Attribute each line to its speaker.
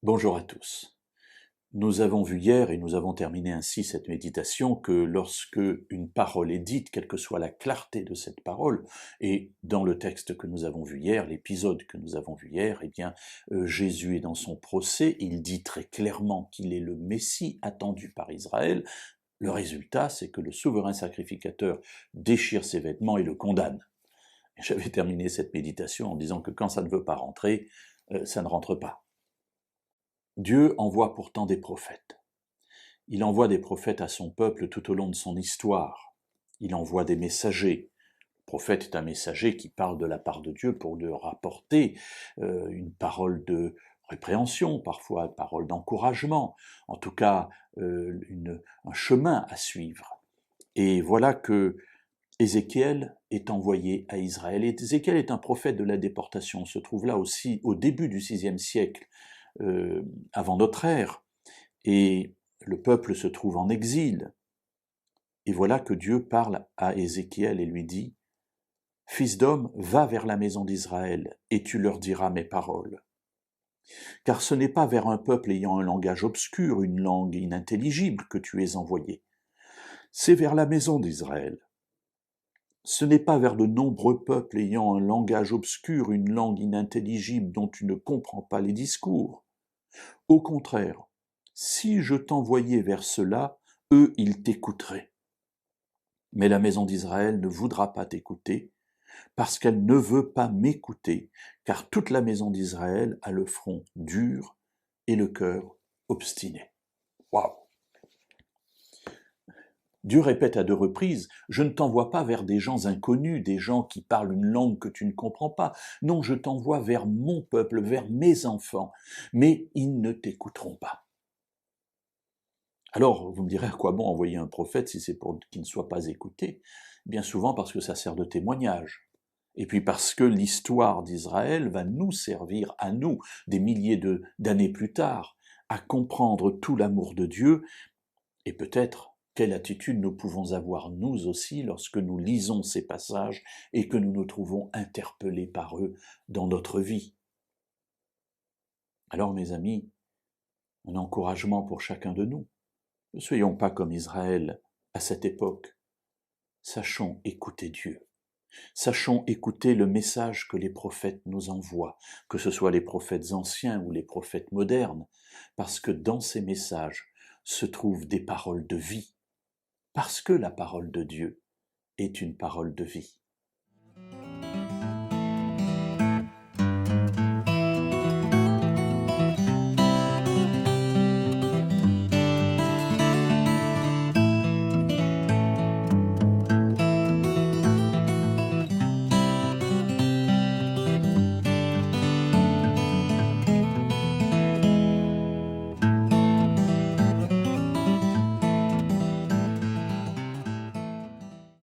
Speaker 1: Bonjour à tous. Nous avons vu hier, et nous avons terminé ainsi cette méditation, que lorsque une parole est dite, quelle que soit la clarté de cette parole, et dans le texte que nous avons vu hier, l'épisode que nous avons vu hier, eh bien, Jésus est dans son procès, il dit très clairement qu'il est le Messie attendu par Israël. Le résultat, c'est que le souverain sacrificateur déchire ses vêtements et le condamne. J'avais terminé cette méditation en disant que quand ça ne veut pas rentrer, ça ne rentre pas. Dieu envoie pourtant des prophètes. Il envoie des prophètes à son peuple tout au long de son histoire. Il envoie des messagers. Le prophète est un messager qui parle de la part de Dieu pour leur apporter une parole de répréhension, parfois une parole d'encouragement, en tout cas un chemin à suivre. Et voilà que Ézéchiel est envoyé à Israël. Et Ézéchiel est un prophète de la déportation. On se trouve là aussi au début du VIe siècle avant notre ère, et le peuple se trouve en exil. Et voilà que Dieu parle à Ézéchiel et lui dit « Fils d'homme, va vers la maison d'Israël, et tu leur diras mes paroles. Car ce n'est pas vers un peuple ayant un langage obscur, une langue inintelligible que tu es envoyé. C'est vers la maison d'Israël. Ce n'est pas vers de nombreux peuples ayant un langage obscur, une langue inintelligible dont tu ne comprends pas les discours. Au contraire, si je t'envoyais vers ceux-là, eux, ils t'écouteraient. Mais la maison d'Israël ne voudra pas t'écouter, parce qu'elle ne veut pas m'écouter, car toute la maison d'Israël a le front dur et le cœur obstiné. » Waouh! Dieu répète à deux reprises, « Je ne t'envoie pas vers des gens inconnus, des gens qui parlent une langue que tu ne comprends pas. Non, je t'envoie vers mon peuple, vers mes enfants, mais ils ne t'écouteront pas. » Alors, vous me direz, à quoi bon envoyer un prophète si c'est pour qu'il ne soit pas écouté? Bien souvent parce que ça sert de témoignage. Et puis parce que l'histoire d'Israël va nous servir, à nous, des milliers d'années plus tard, à comprendre tout l'amour de Dieu, et peut-être quelle attitude nous pouvons avoir nous aussi lorsque nous lisons ces passages et que nous nous trouvons interpellés par eux dans notre vie. Alors, mes amis, un encouragement pour chacun de nous. Ne soyons pas comme Israël à cette époque. Sachons écouter Dieu. Sachons écouter le message que les prophètes nous envoient, que ce soit les prophètes anciens ou les prophètes modernes, parce que dans ces messages se trouvent des paroles de vie, parce que la parole de Dieu est une parole de vie.